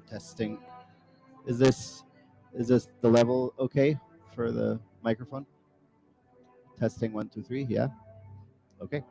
Testing. Is this the level okay for the microphone? Testing 1 2 3. Yeah. Okay.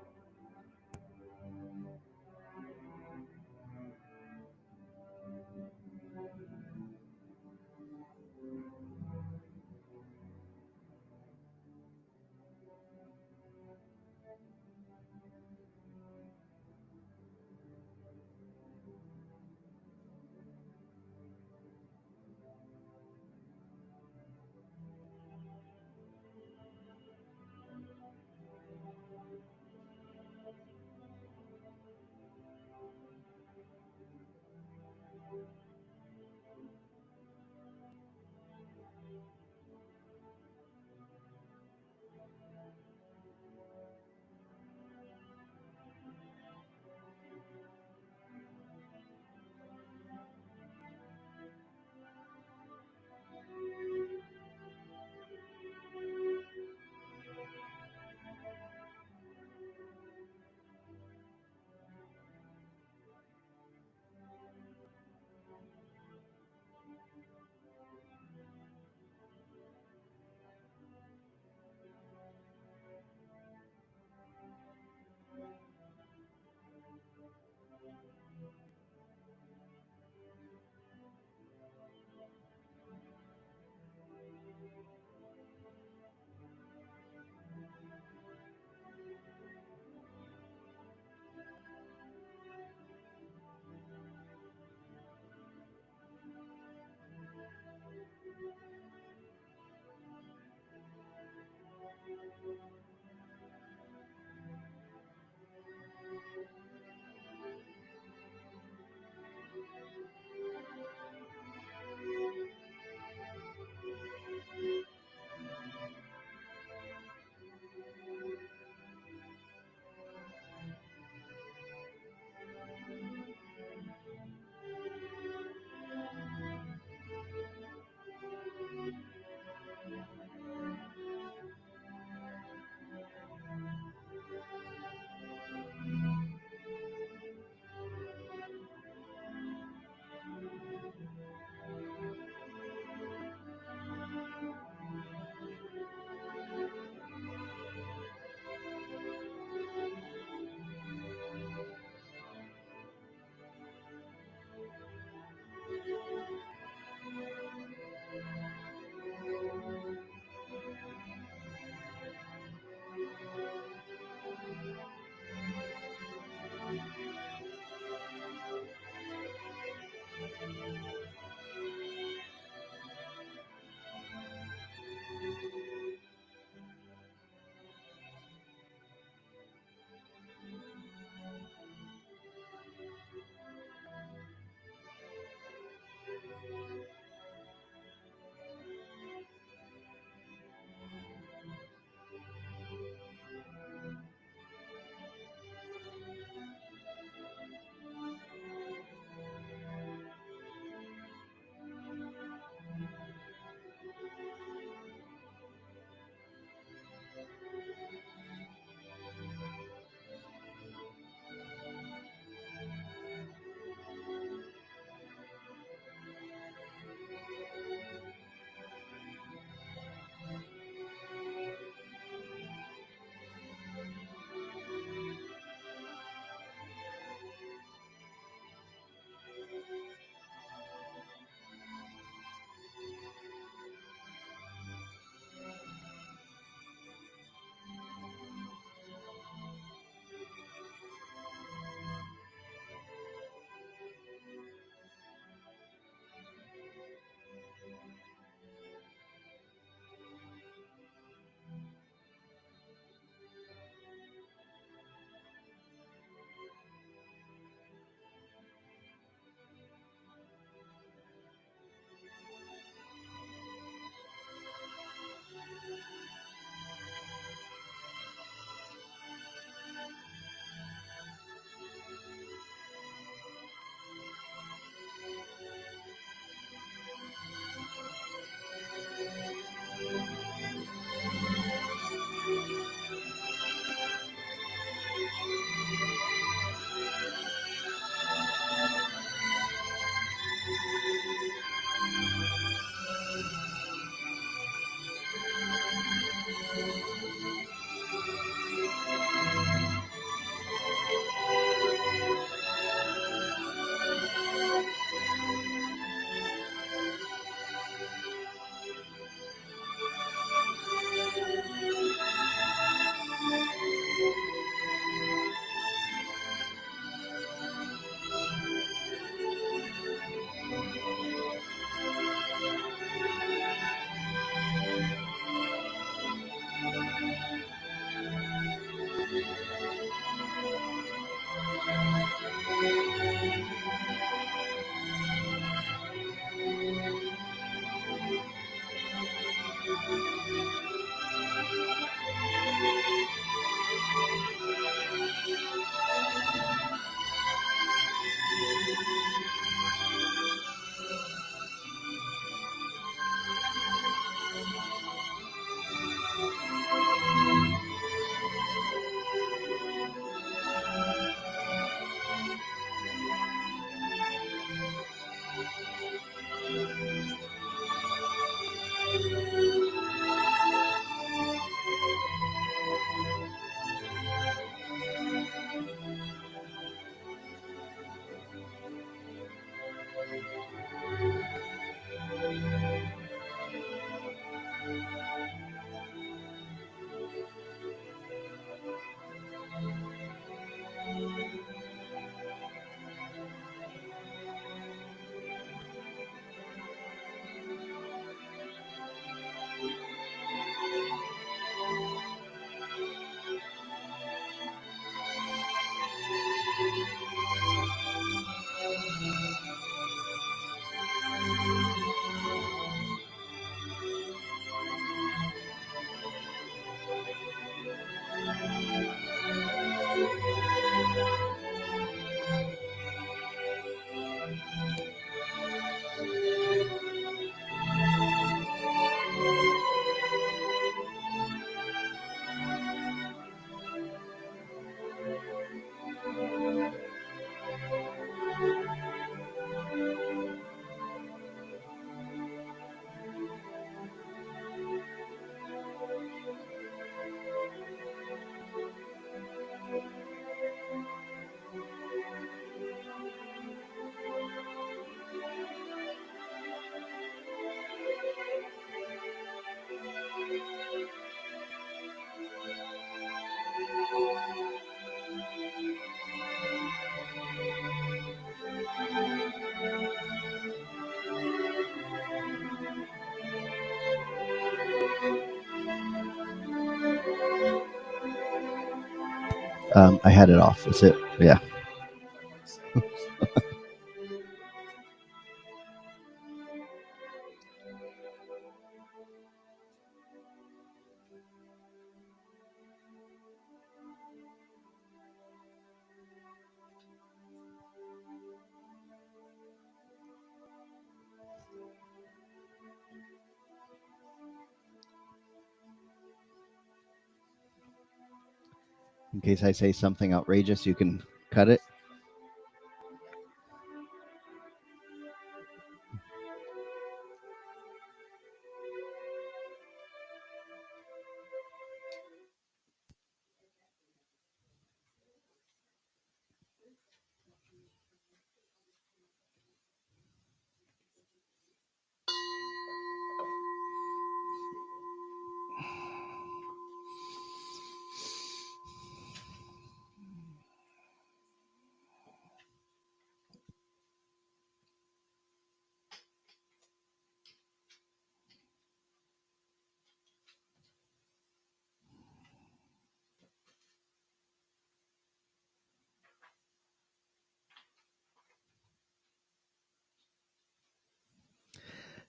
I had it off. Is it? Yeah. In case I say something outrageous, you can cut it.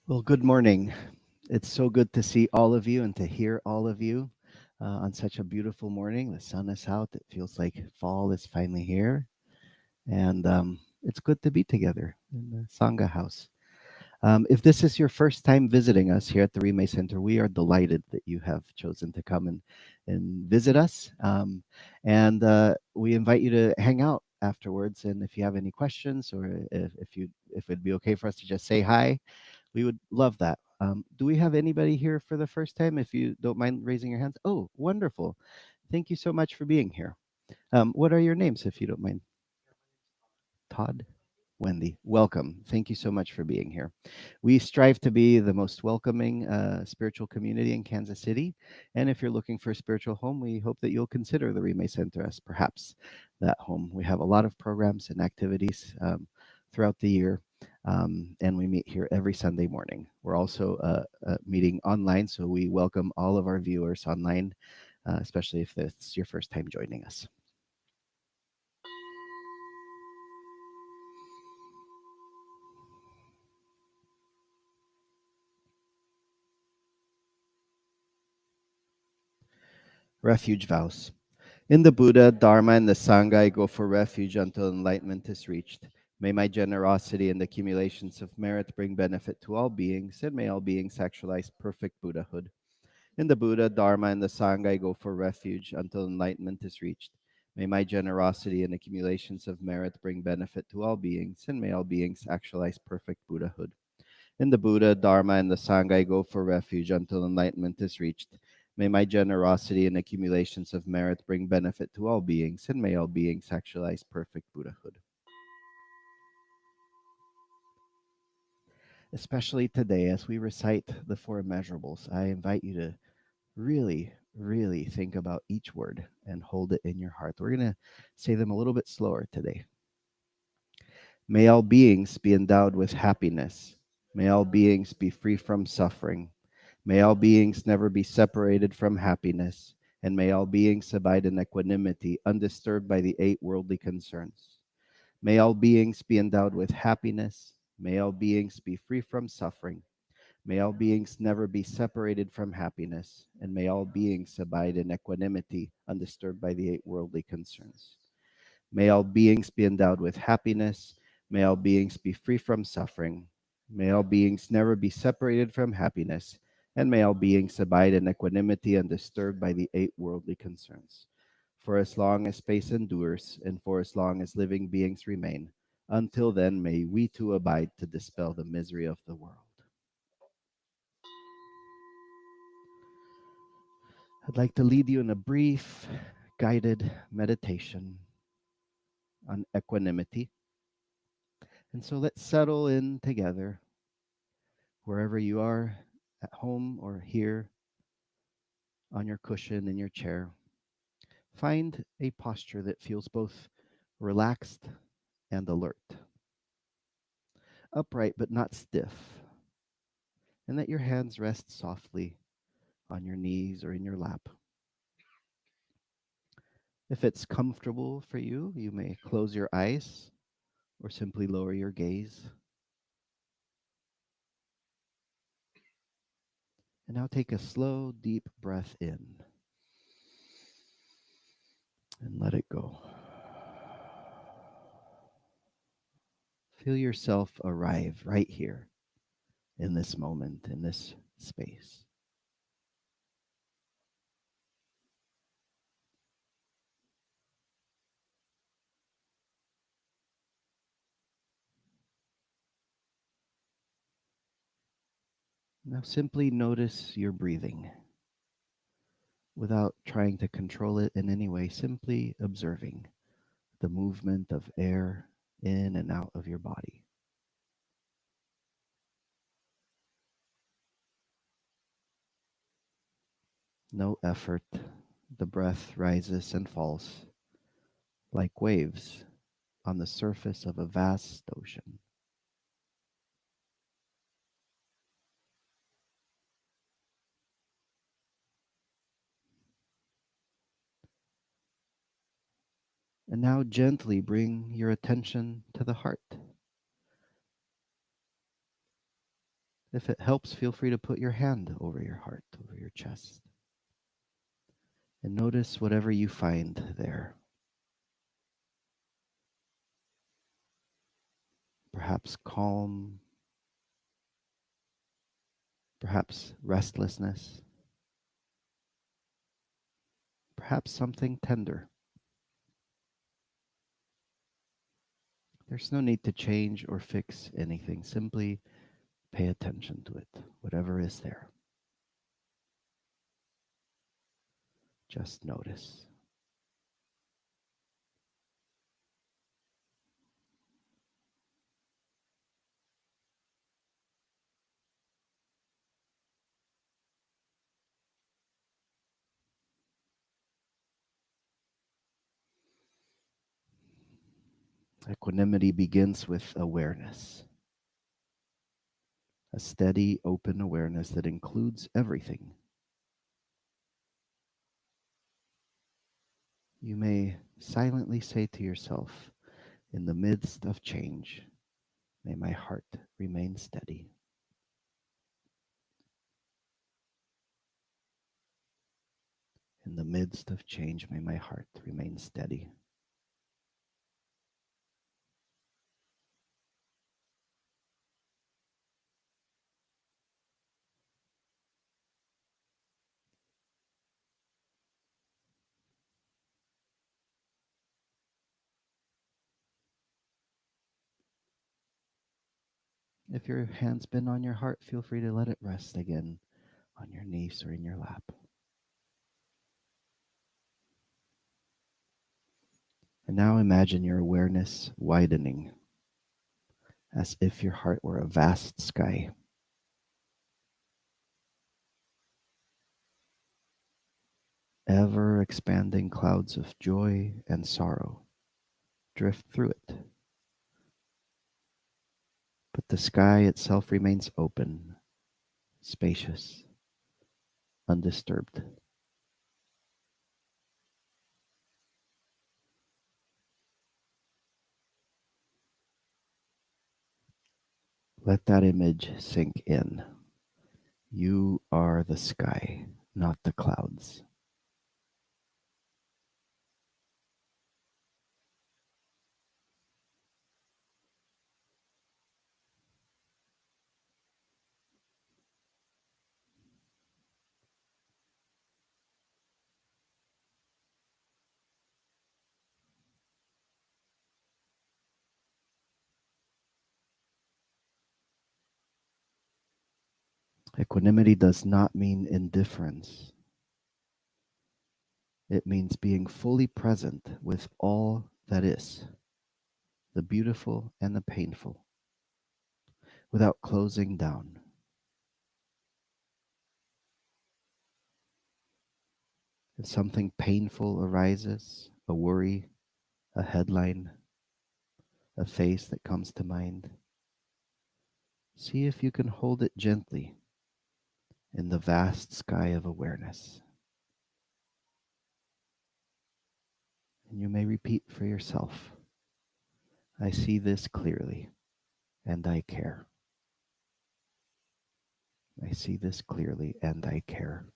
Well, good morning. It's so good to see all of you and to hear all of you on such a beautiful morning. The sun is out. It feels like fall is finally here. And it's good to be together in the Sangha House. If this is your first time visiting us here at the Rime Center, we are delighted that you have chosen to come and visit us. And we invite you to hang out afterwards. And if you have any questions, or if it'd be okay for us to just say hi, we would love that. Do we have anybody here for the first time? If you don't mind raising your hands. Oh, wonderful. Thank you so much for being here. What are your names, if you don't mind? Todd? Wendy, welcome. Thank you so much for being here. We strive to be the most welcoming spiritual community in Kansas City. And if you're looking for a spiritual home, we hope that you'll consider the Rime Center as perhaps that home. We have a lot of programs and activities throughout the year, and we meet here every Sunday morning. We're also meeting online, so we welcome all of our viewers online, especially if it's your first time joining us. Refuge vows. In the Buddha, Dharma, and the Sangha, I go for refuge until enlightenment is reached. May my generosity and accumulations of merit bring benefit to all beings, and may all beings actualize perfect Buddhahood. In the Buddha, Dharma, and the Sangha, I go for refuge until enlightenment is reached. May my generosity and accumulations of merit bring benefit to all beings, and may all beings actualize perfect Buddhahood. In the Buddha, Dharma, and the Sangha, I go for refuge until enlightenment is reached. May my generosity and accumulations of merit bring benefit to all beings, and may all beings actualize perfect Buddhahood. Especially today, as we recite the four immeasurables, I invite you to really, really think about each word and hold it in your heart. We're going to say them a little bit slower today. May all beings be endowed with happiness. May all beings be free from suffering. May all beings never be separated from happiness, and may all beings abide in equanimity, undisturbed by the eight worldly concerns. May all beings be endowed with happiness. May all beings be free from suffering. May all beings never be separated from happiness, and may all beings abide in equanimity, undisturbed by the eight worldly concerns. May all beings be endowed with happiness. May all beings be free from suffering. May all beings never be separated from happiness. And may all beings abide in equanimity undisturbed by the eight worldly concerns. For as long as space endures, and for as long as living beings remain, until then may we too abide to dispel the misery of the world. I'd like to lead you in a brief, guided meditation on equanimity. And so let's settle in together, wherever you are, at home or here on your cushion in your chair. Find a posture that feels both relaxed and alert, upright but not stiff, and let your hands rest softly on your knees or in your lap. If it's comfortable for you, you may close your eyes or simply lower your gaze. And now take a slow, deep breath in and let it go. Feel yourself arrive right here in this moment, in this space. Now simply notice your breathing without trying to control it in any way, simply observing the movement of air in and out of your body. No effort, the breath rises and falls like waves on the surface of a vast ocean. And now gently bring your attention to the heart. If it helps, feel free to put your hand over your heart, over your chest, and notice whatever you find there. Perhaps calm, perhaps restlessness, perhaps something tender. There's no need to change or fix anything. Simply pay attention to it, whatever is there. Just notice. Equanimity begins with awareness, a steady, open awareness that includes everything. You may silently say to yourself, in the midst of change, may my heart remain steady. In the midst of change, may my heart remain steady. If your hand's been on your heart, feel free to let it rest again on your knees or in your lap. And now imagine your awareness widening as if your heart were a vast sky. Ever expanding clouds of joy and sorrow drift through it. But the sky itself remains open, spacious, undisturbed. Let that image sink in. You are the sky, not the clouds. Equanimity does not mean indifference. It means being fully present with all that is, the beautiful and the painful, without closing down. If something painful arises, a worry, a headline, a face that comes to mind, see if you can hold it gently in the vast sky of awareness. And you may repeat for yourself, I see this clearly and I care. I see this clearly and I care.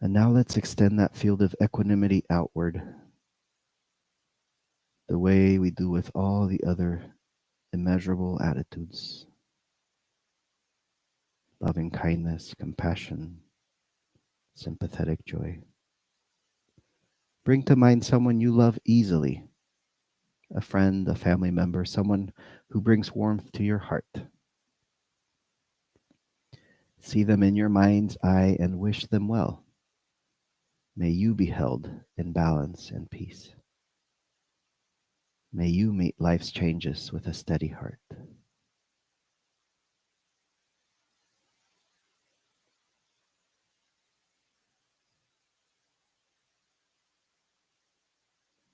And now let's extend that field of equanimity outward, the way we do with all the other immeasurable attitudes: loving kindness, compassion, sympathetic joy. Bring to mind someone you love easily, a friend, a family member, someone who brings warmth to your heart. See them in your mind's eye and wish them well. May you be held in balance and peace. May you meet life's changes with a steady heart.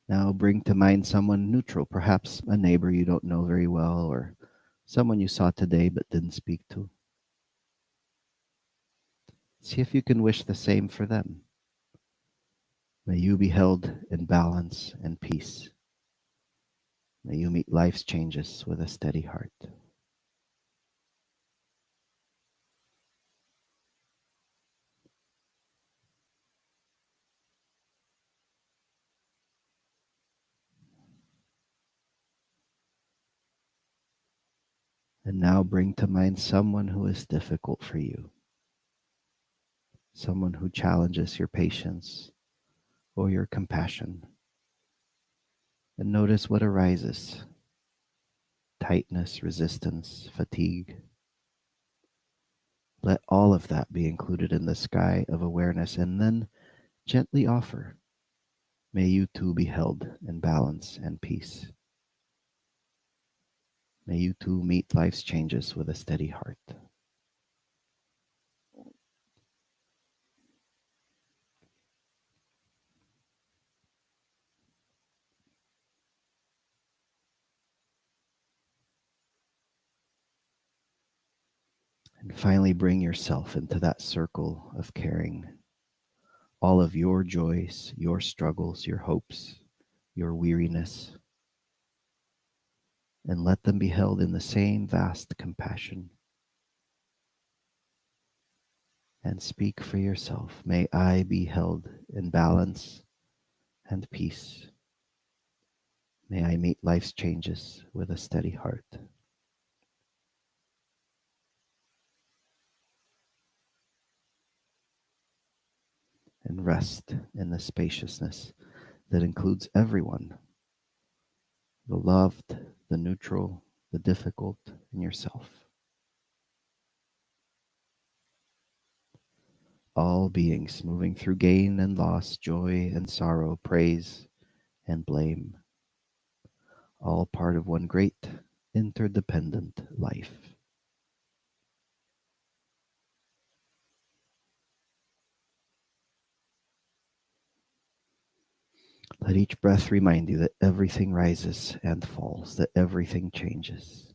Now bring to mind someone neutral, perhaps a neighbor you don't know very well, or someone you saw today but didn't speak to. See if you can wish the same for them. May you be held in balance and peace. May you meet life's changes with a steady heart. And now bring to mind someone who is difficult for you, someone who challenges your patience or your compassion. And notice what arises: tightness, resistance, fatigue. Let all of that be included in the sky of awareness, and then gently offer, may you too be held in balance and peace. May you too meet life's changes with a steady heart. And finally, bring yourself into that circle of caring. All of your joys, your struggles, your hopes, your weariness, and let them be held in the same vast compassion. And speak for yourself. May I be held in balance and peace. May I meet life's changes with a steady heart. And rest in the spaciousness that includes everyone: the loved, the neutral, the difficult, and yourself. All beings moving through gain and loss, joy and sorrow, praise and blame, all part of one great interdependent life. Let each breath remind you that everything rises and falls, that everything changes,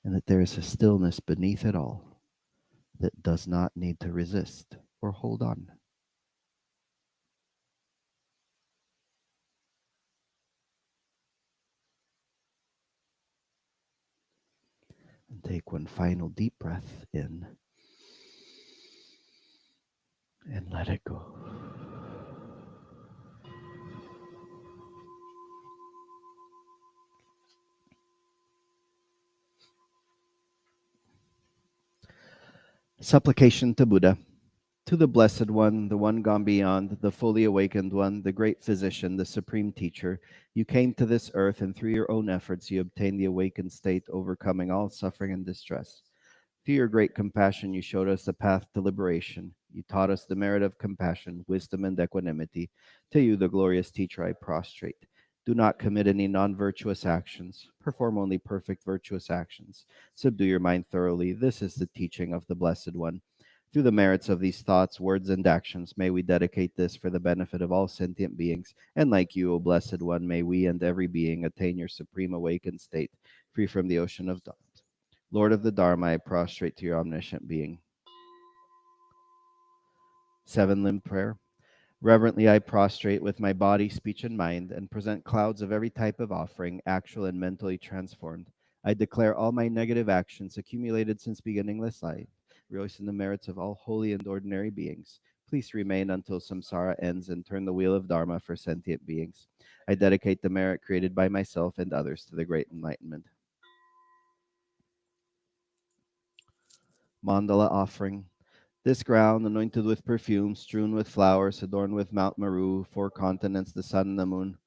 and that there is a stillness beneath it all that does not need to resist or hold on. And take one final deep breath in and let it go. Supplication to Buddha. To the Blessed One, the one gone beyond, the fully awakened one, the great physician, the supreme teacher, you came to this earth and through your own efforts you obtained the awakened state, overcoming all suffering and distress. Through your great compassion, you showed us the path to liberation. You taught us the merit of compassion, wisdom, and equanimity. To you, the glorious teacher, I prostrate. Do not commit any non-virtuous actions. Perform only perfect virtuous actions. Subdue your mind thoroughly. This is the teaching of the Blessed One. Through the merits of these thoughts, words, and actions, may we dedicate this for the benefit of all sentient beings, and like you, O Blessed One, may we and every being attain your supreme awakened state, free from the ocean of doubt. Lord of the Dharma, I prostrate to your omniscient being. Seven-limbed prayer. Reverently I prostrate with my body, speech, and mind, and present clouds of every type of offering, actual and mentally transformed. I declare all my negative actions accumulated since beginningless life, rejoice in the merits of all holy and ordinary beings. Please remain until samsara ends and turn the wheel of Dharma for sentient beings. I dedicate the merit created by myself and others to the great enlightenment. Mandala offering. This ground, anointed with perfume, strewn with flowers, adorned with Mount Meru, four continents, the sun and the moon.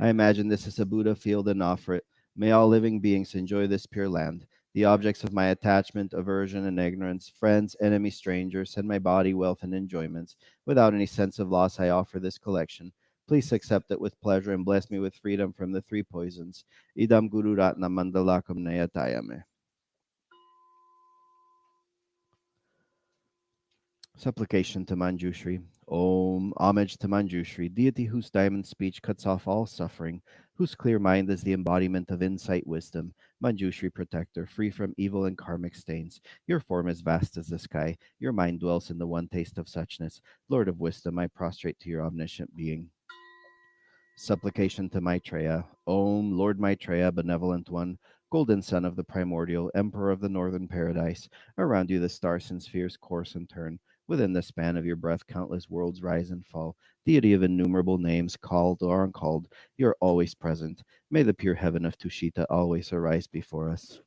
I imagine this is a Buddha field and offer it. May all living beings enjoy this pure land. The objects of my attachment, aversion, and ignorance, friends, enemies, strangers, and my body, wealth, and enjoyments. Without any sense of loss, I offer this collection. Please accept it with pleasure and bless me with freedom from the three poisons. Idam Guru Ratna Mandalakam Nayatayame. Supplication to Manjushri. Om, homage to Manjushri, deity whose diamond speech cuts off all suffering, whose clear mind is the embodiment of insight wisdom. Manjushri protector, free from evil and karmic stains. Your form is vast as the sky. Your mind dwells in the one taste of suchness. Lord of wisdom, I prostrate to your omniscient being. Supplication to Maitreya. Om, Lord Maitreya, benevolent one, golden son of the primordial, emperor of the northern paradise. Around you the stars and spheres course and turn. Within the span of your breath, countless worlds rise and fall. Deity of innumerable names, called or uncalled, you are always present. May the pure heaven of Tushita always arise before us.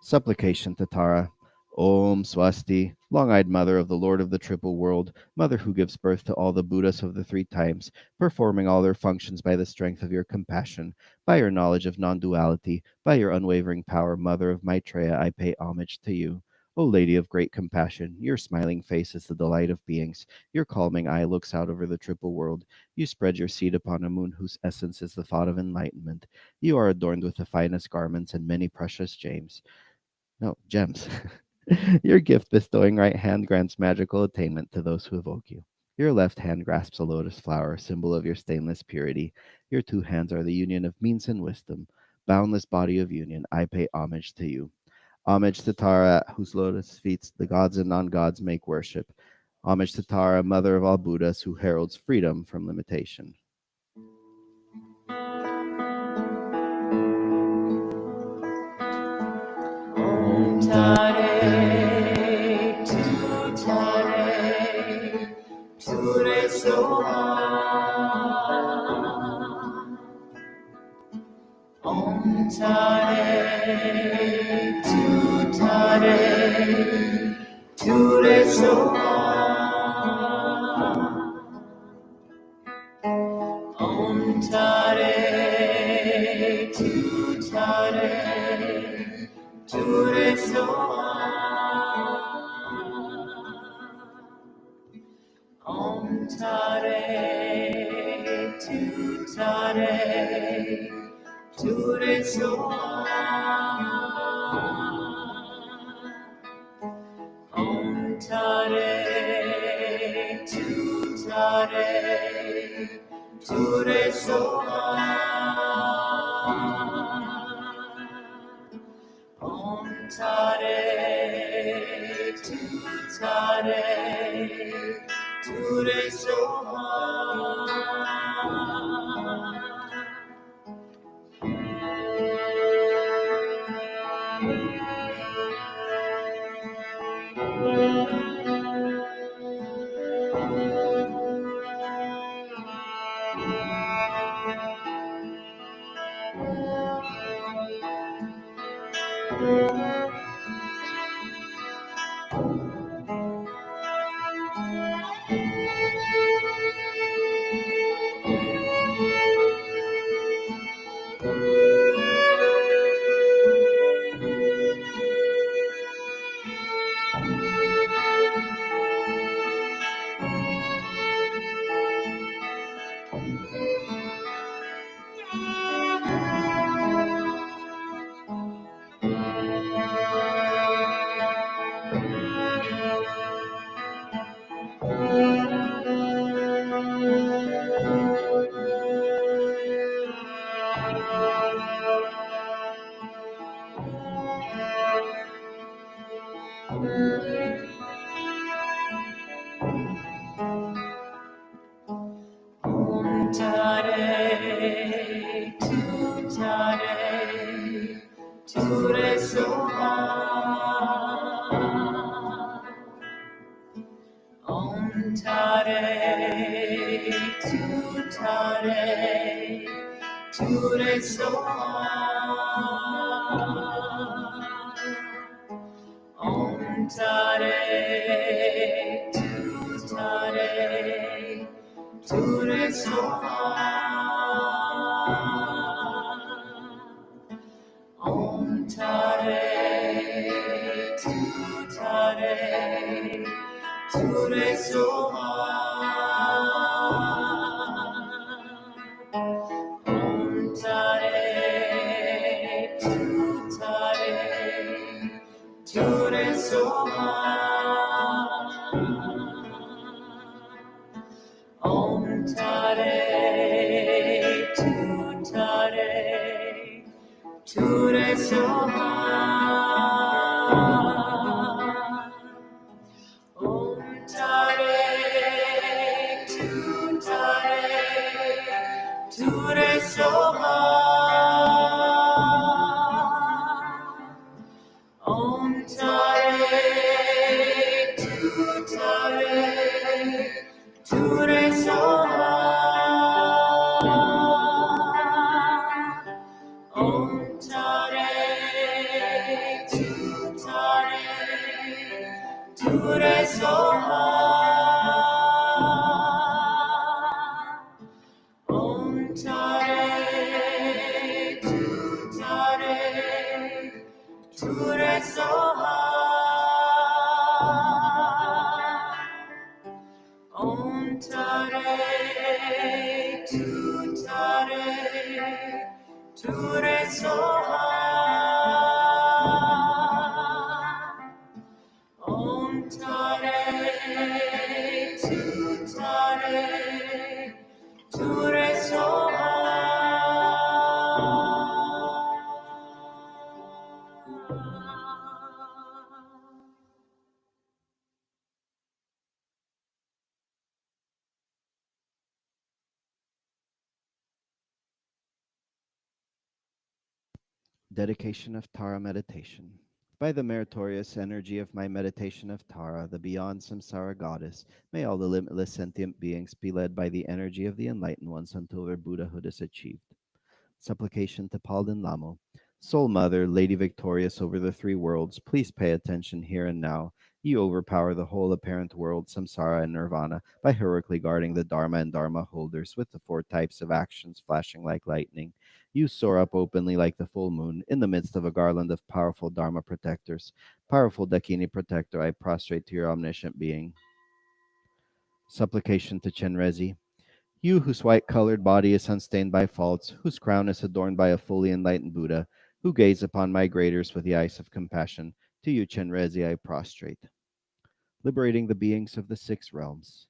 Supplication to Tara. Om Swasti, long-eyed mother of the Lord of the Triple World, mother who gives birth to all the Buddhas of the three times, performing all their functions by the strength of your compassion, by your knowledge of non-duality, by your unwavering power, mother of Maitreya, I pay homage to you. O Lady of great compassion, your smiling face is the delight of beings. Your calming eye looks out over the triple world. You spread your seat upon a moon whose essence is the thought of enlightenment. You are adorned with the finest garments and many precious gems. No, gems. Your gift bestowing right hand grants magical attainment to those who evoke you. Your left hand grasps a lotus flower, symbol of your stainless purity. Your two hands are the union of means and wisdom. Boundless body of union, I pay homage to you. Homage to Tara, at whose lotus feet the gods and non-gods make worship. Homage to Tara, mother of all Buddhas, who heralds freedom from limitation. Om Tare, Tu Tare, Ture Soha. Om Tare, Tu Tare, Ture Soha. Om Tare, Tu Tare, Ture Soha. Om Tare, Tu Tare, Ture Soha. Om Tare, Tu Tare, Ture Soha. Om Tare, Tu Tare, Ture Soha. Ture Soha. Om Tare, Tu Tare, Ture Soha. Om Tare, Tu Tare, Ture Soha. Om Tare, Tu Tare, Ture Soha. Om Tare, Tu Tare, Ture Soha. Om Tare, Tu Tare, Ture Soha. Om Tare, Tu Tare, Ture Soha. Om Tare, Tu Tare, Ture Soha. Om Tare, Tu Tare, Ture Soha. Om Tare, Tu Tare, Ture Soha. Om Tare, Tu Tare, Ture Soha. Dedication of Tara meditation. By the meritorious energy of my meditation of Tara, the beyond samsara goddess, may all the limitless sentient beings be led by the energy of the enlightened ones until their Buddhahood is achieved. Supplication to Palden Lamo. Soul Mother, Lady victorious over the three worlds, please pay attention here and now. You overpower the whole apparent world, samsara and nirvana, by heroically guarding the Dharma and Dharma holders with the four types of actions flashing like lightning. You soar up openly like the full moon in the midst of a garland of powerful Dharma protectors. Powerful Dakini protector, I prostrate to your omniscient being. Supplication to Chenrezig. You whose white-colored body is unstained by faults, whose crown is adorned by a fully enlightened Buddha, who gaze upon migrators with the eyes of compassion, to you, Chenrezig, I prostrate. Liberating the beings of the six realms.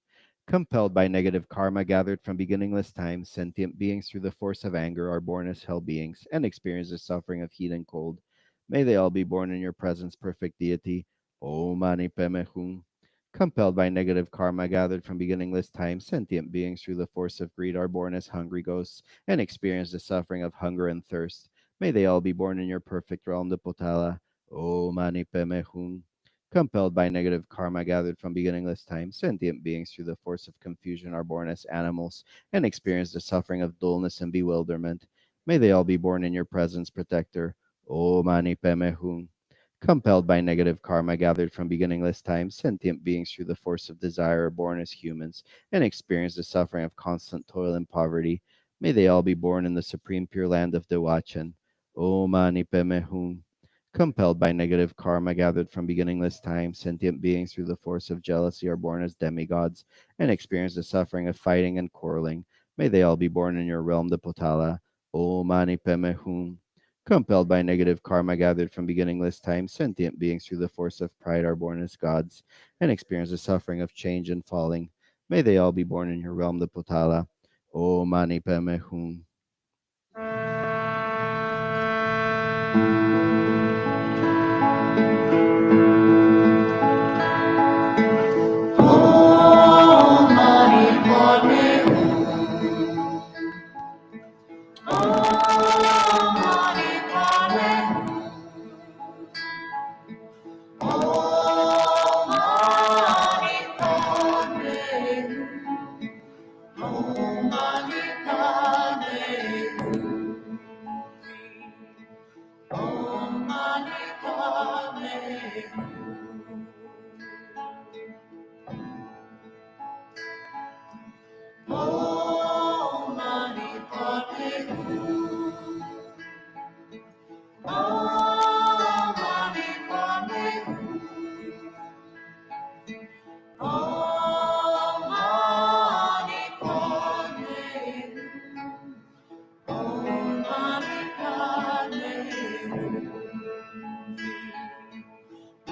Compelled by negative karma gathered from beginningless time, sentient beings through the force of anger are born as hell beings and experience the suffering of heat and cold. May they all be born in your presence, perfect deity. Om Mani Padme Hum. Compelled by negative karma gathered from beginningless time, sentient beings through the force of greed are born as hungry ghosts and experience the suffering of hunger and thirst. May they all be born in your perfect realm, the Potala. Om Mani Padme Hum. Compelled by negative karma gathered from beginningless time, sentient beings through the force of confusion are born as animals and experience the suffering of dullness and bewilderment. May they all be born in your presence, protector. Om Mani Padme Hum. Compelled by negative karma gathered from beginningless time, sentient beings through the force of desire are born as humans and experience the suffering of constant toil and poverty. May they all be born in the supreme pure land of Dewachan. Om Mani Padme Hum. Compelled by negative karma gathered from beginningless time, sentient beings through the force of jealousy are born as demigods and experience the suffering of fighting and quarreling. May they all be born in your realm, the Potala. Om Mani Padme Hum. Compelled by negative karma gathered from beginningless time, sentient beings through the force of pride are born as gods and experience the suffering of change and falling. May they all be born in your realm, the Potala. Om Mani Padme Hum. Om Mani Padme Hum. Om Mani Padme Hum. Om Mani Padme Om Mani Padme Hum. Om Mani Padme Hum. Om Mani Padme Hum. Om Mani Padme Hum. Om Mani Padme Hum. Om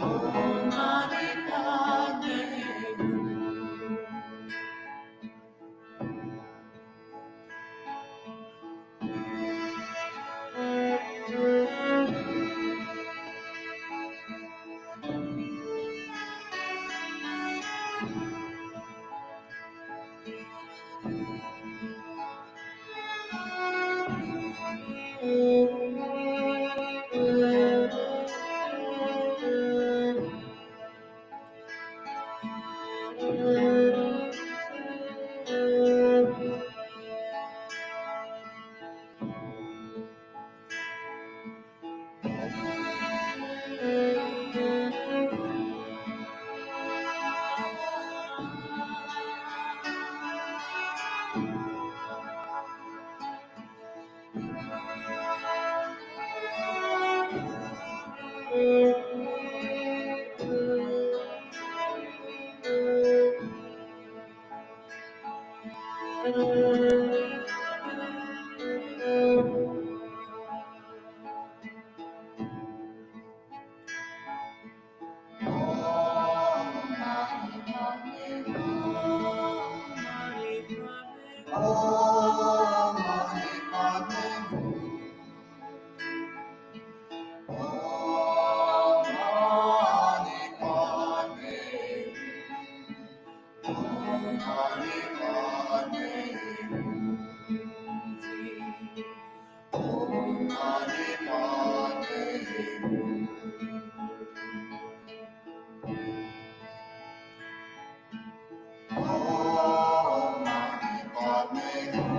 Mani Padme Hum.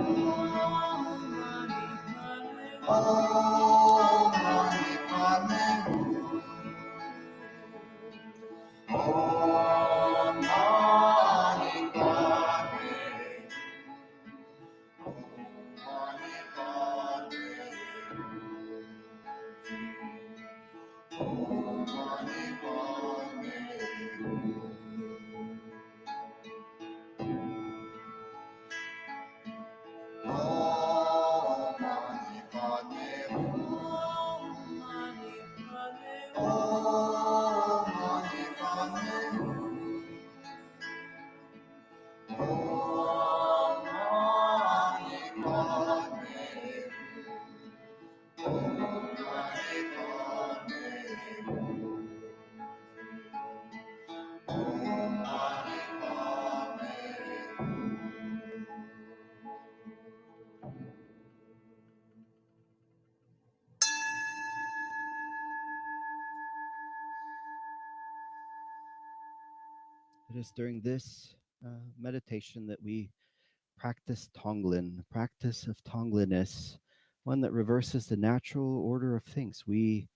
Om Mani Padme It is during this meditation that we practice Tonglen. The practice of Tonglen is one that reverses the natural order of things. We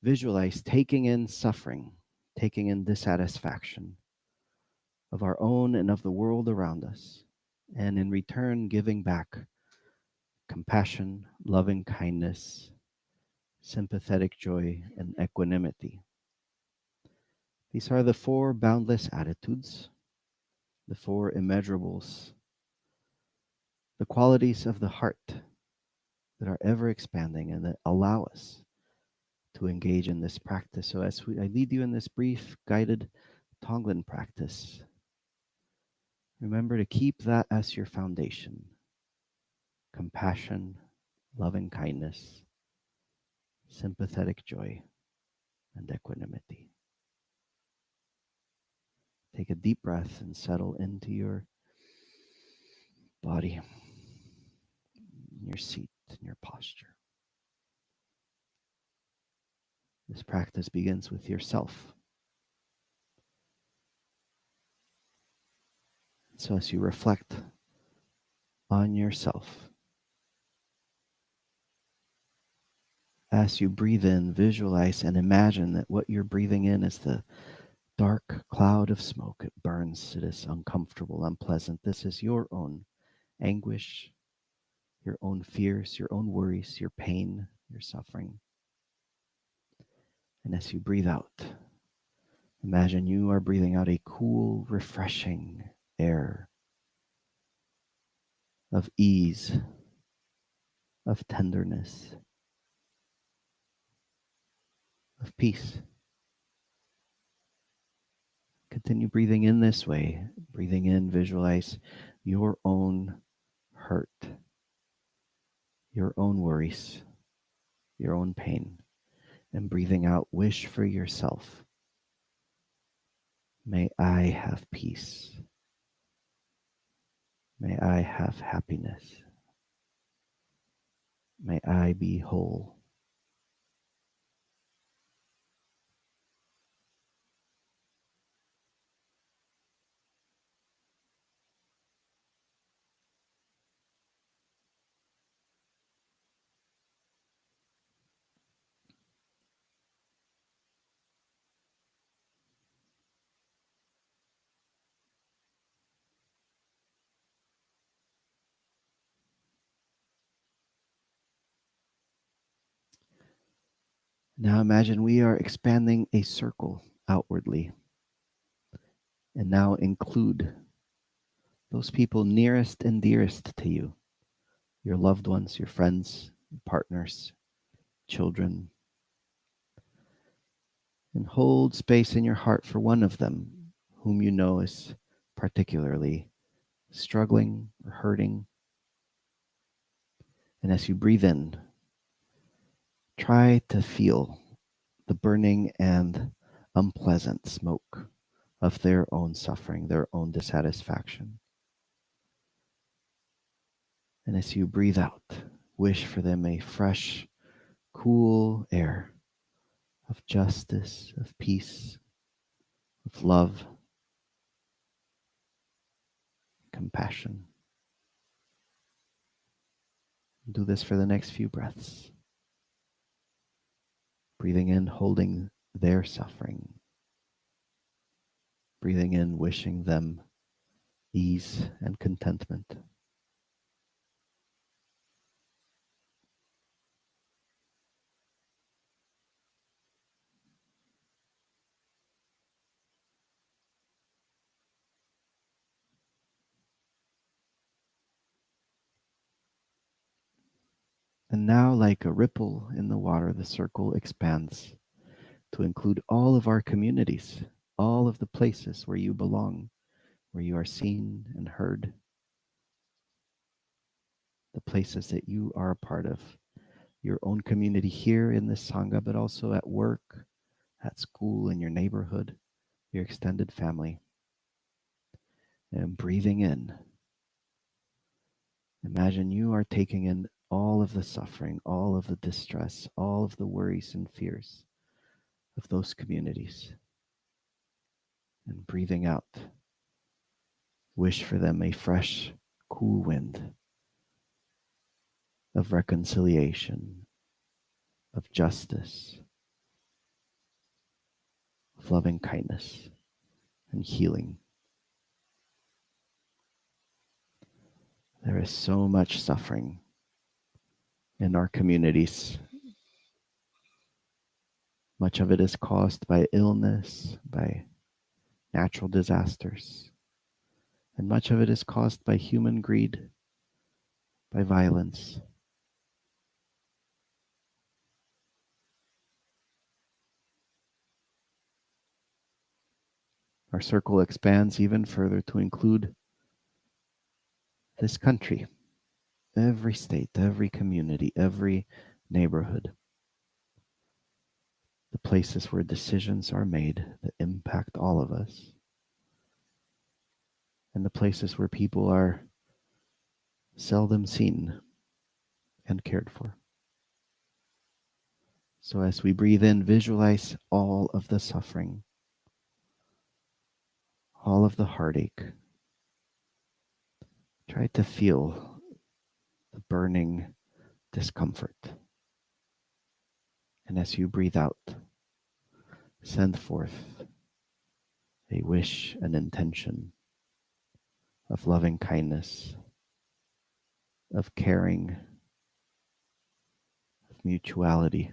visualize taking in suffering, taking in dissatisfaction of our own and of the world around us, and in return, giving back compassion, loving kindness, sympathetic joy, and equanimity. These are the four boundless attitudes, the four immeasurables, the qualities of the heart that are ever expanding and that allow us to engage in this practice. So, I lead you in this brief guided Tonglen practice, remember to keep that as your foundation: compassion, loving kindness, sympathetic joy, and equanimity. Take a deep breath and settle into your body, your seat, and your posture. This practice begins with yourself. So as you reflect on yourself. As you breathe in, visualize and imagine that what you're breathing in is the dark cloud of smoke. It burns, it is uncomfortable, unpleasant. This is your own anguish, your own fears, your own worries, your pain, your suffering. And as you breathe out, imagine you are breathing out a cool, refreshing air of ease, of tenderness, of peace. Continue breathing in this way. Breathing in, visualize your own hurt, your own worries, your own pain. And breathing out, wish for yourself. May I have peace. May I have happiness. May I be whole. Now imagine we are expanding a circle outwardly, and now include those people nearest and dearest to you, your loved ones, your friends, partners, children, and hold space in your heart for one of them whom you know is particularly struggling or hurting. And as you breathe in, try to feel the burning and unpleasant smoke of their own suffering, their own dissatisfaction. And as you breathe out, wish for them a fresh, cool air of justice, of peace, of love, compassion. Do this for the next few breaths. Breathing in, holding their suffering. Breathing in, wishing them ease and contentment. And now, like a ripple in the water, the circle expands to include all of our communities, all of the places where you belong, where you are seen and heard, the places that you are a part of, your own community here in this Sangha, but also at work, at school, in your neighborhood, your extended family. And breathing in, imagine you are taking in all of the suffering, all of the distress, all of the worries and fears of those communities. And breathing out, wish for them a fresh, cool wind of reconciliation, of justice, of loving kindness and healing. There is so much suffering in our communities. Much of it is caused by illness, by natural disasters, and much of it is caused by human greed, by violence. Our circle expands even further to include this country, every state, every community, every neighborhood, the places where decisions are made that impact all of us, and the places where people are seldom seen and cared for. So as we breathe in, visualize all of the suffering, all of the heartache. Try to feel burning discomfort. And as you breathe out, send forth a wish, an intention of loving kindness, of caring, of mutuality.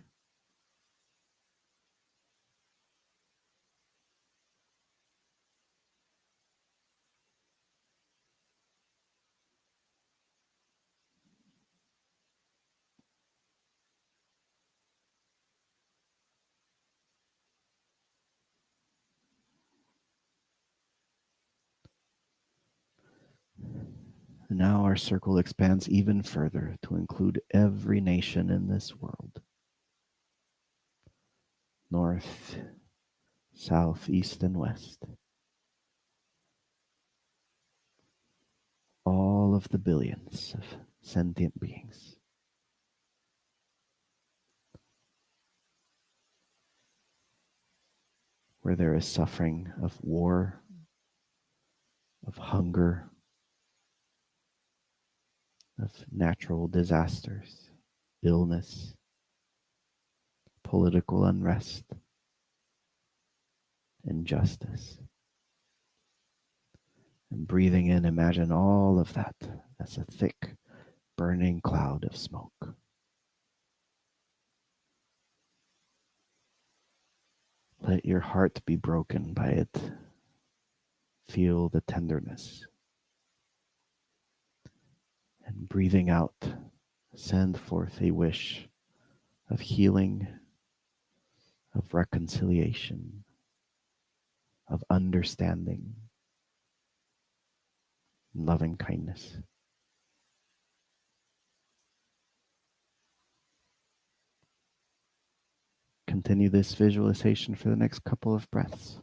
And now our circle expands even further to include every nation in this world: north, south, east, and west. All of the billions of sentient beings. Where there is suffering of war, of hunger, of natural disasters, illness, political unrest, injustice. And breathing in, imagine all of that as a thick, burning cloud of smoke. Let your heart be broken by it. Feel the tenderness. And breathing out, send forth a wish of healing, of reconciliation, of understanding, and loving kindness. Continue this visualization for the next couple of breaths.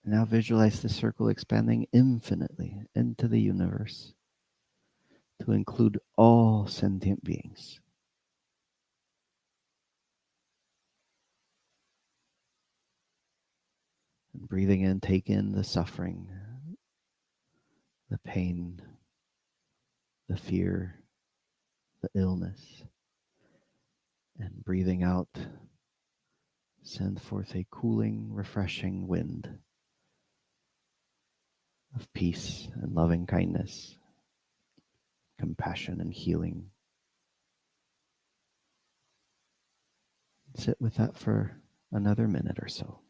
Now visualize the circle expanding infinitely into the universe to include all sentient beings. And breathing in, take in the suffering, the pain, the fear, the illness. And breathing out, send forth a cooling, refreshing wind of peace and loving kindness, compassion and healing. Sit with that for another minute or so.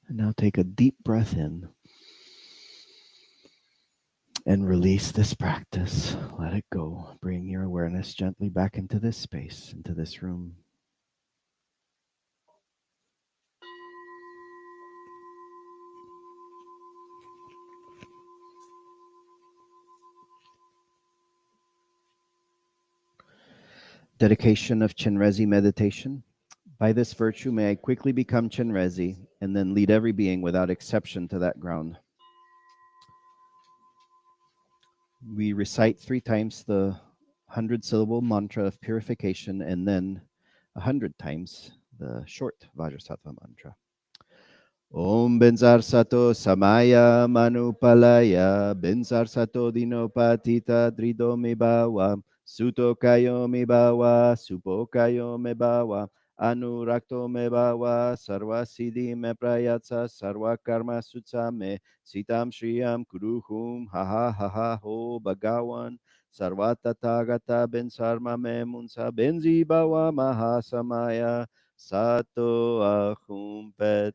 And now take a deep breath in and release this practice. Let it go. Bring your awareness gently back into this space, into this room. Dedication of Chenrezig meditation. By this virtue may I quickly become Chenrezig and then lead every being without exception to that ground. We recite 3 times the 100-syllable mantra of purification and then 100 times the short Vajrasattva mantra. Om Benzar Sato Samaya Manupalaya Benzar Sato Dinopatita Drido Mibawa Suto Kayo Mibawa Supo Kayo Mibawa Anurakto Mebawa Sarva Siddhi Me Prayatsa Sarva Karma Sutsame Sitam Shriyam Kuruhum Ha Ha Ha Ha Ho Bhagawan Sarva Tathagata Ben Sarma Me Munsa Benzi Bawa Mahasamaya Sato Ahum Pet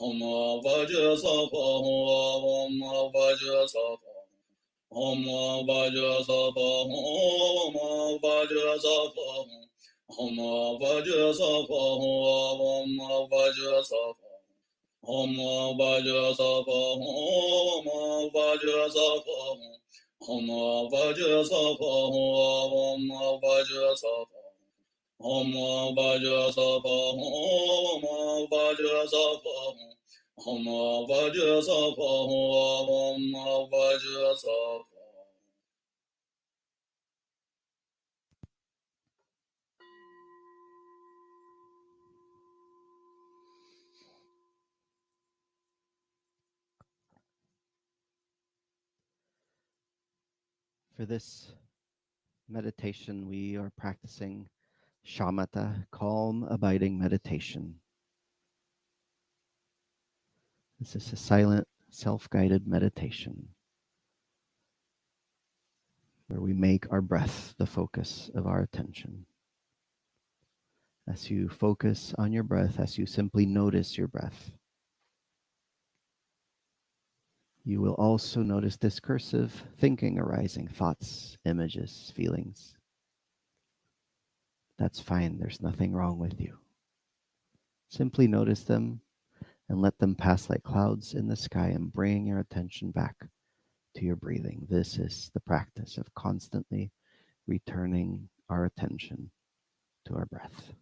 Om Vajrasattva Om Vajrasattva Om Vajrasattva Om Vajrasattva Om Vajrasattva Om Vajrasattva Om Vajrasattva Om Vajrasattva Om Vajrasattva Om Vajrasattva Om Vajrasattva Om Vajrasattva Om Vajrasattva Om Vajrasattva. For this meditation, we are practicing shamatha, calm, abiding meditation. This is a silent, self-guided meditation where we make our breath the focus of our attention. As you focus on your breath, as you simply notice your breath, you will also notice discursive thinking arising, thoughts, images, feelings. That's fine. There's nothing wrong with you. Simply notice them and let them pass like clouds in the sky and bring your attention back to your breathing. This is the practice of constantly returning our attention to our breath.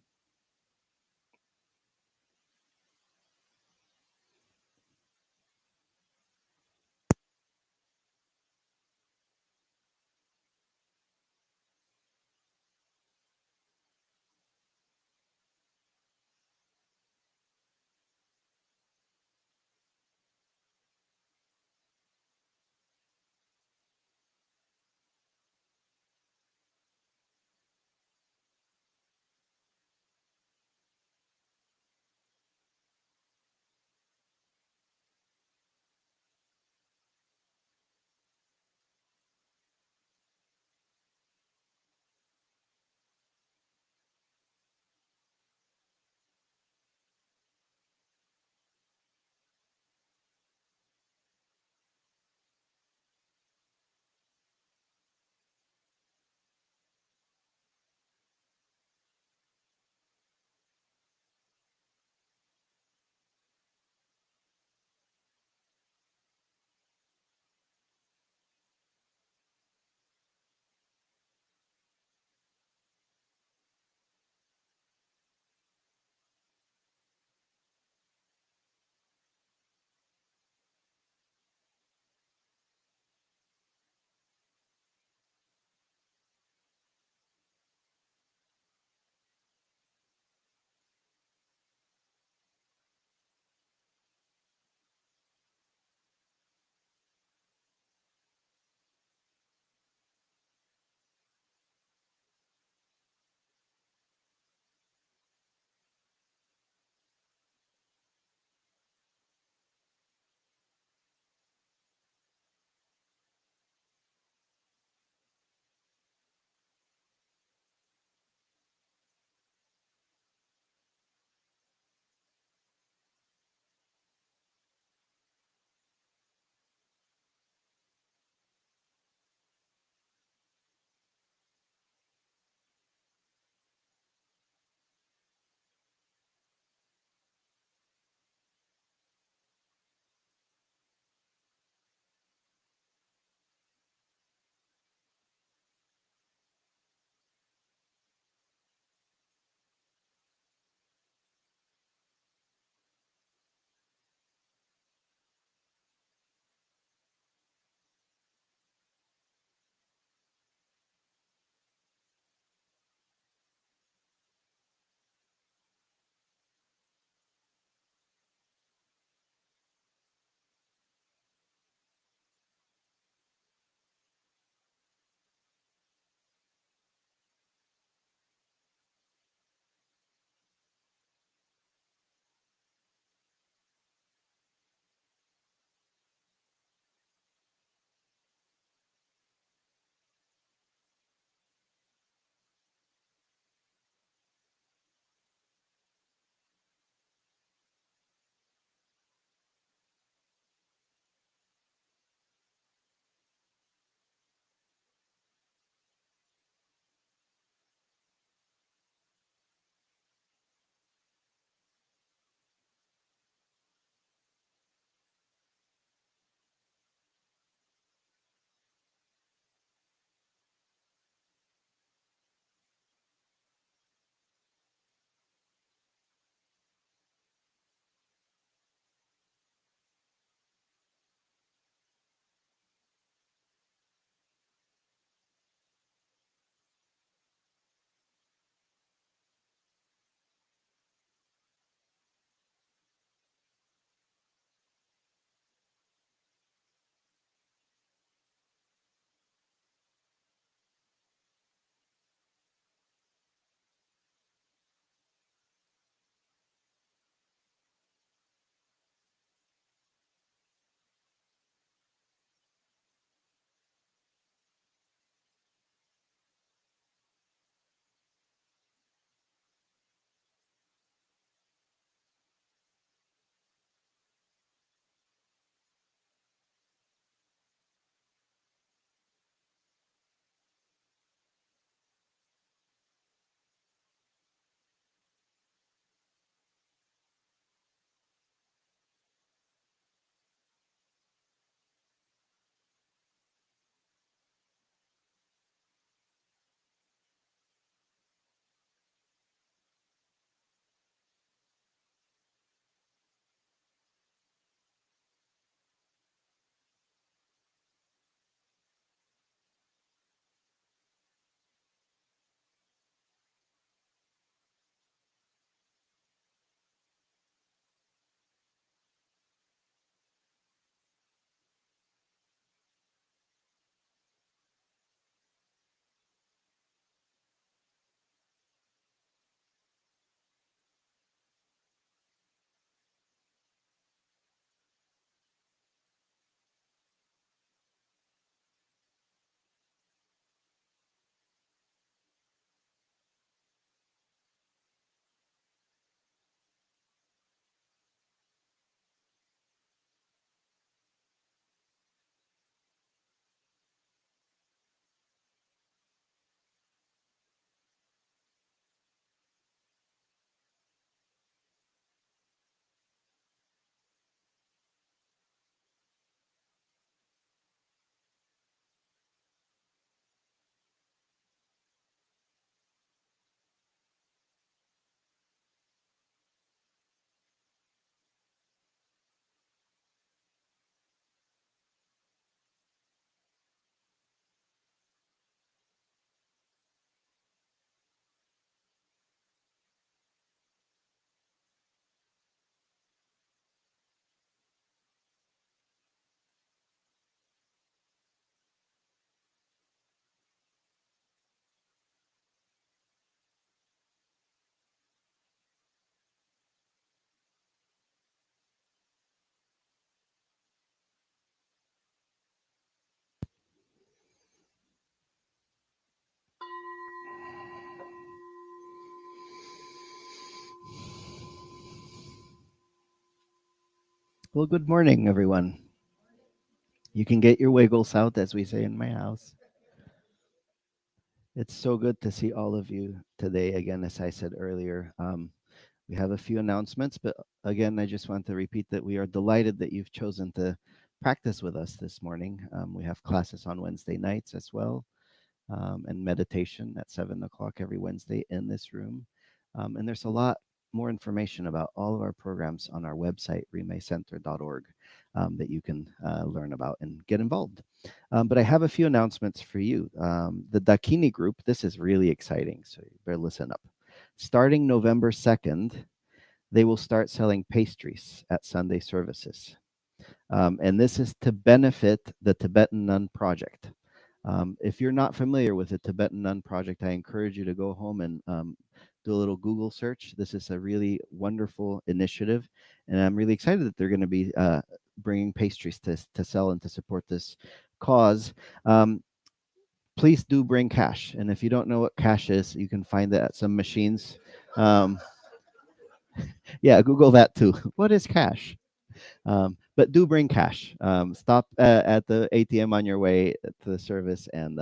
Well, good morning, everyone. You can get your wiggles out, as we say in my house. It's so good to see all of you today. Again, as I said earlier, we have a few announcements, but again, I just want to repeat that we are delighted that you've chosen to practice with us this morning. We have classes on Wednesday nights as well, and meditation at 7 o'clock every Wednesday in this room. And there's a lot more information about all of our programs on our website, rimecenter.org, that you can learn about and get involved. But I have a few announcements for you. The Dakini group, this is really exciting, so you better listen up. Starting November 2nd, they will start selling pastries at Sunday services. And this is to benefit the Tibetan Nun Project. If you're not familiar with the Tibetan Nun Project, I encourage you to go home and do a little Google search. This is a really wonderful initiative, and I'm really excited that they're going to be bringing pastries to sell and to support this cause. Um, Please do bring cash, and if you don't know what cash is, you can find it at some machines. Um, yeah, Google that too. What is cash? But do bring cash. Stop at the ATM on your way to the service and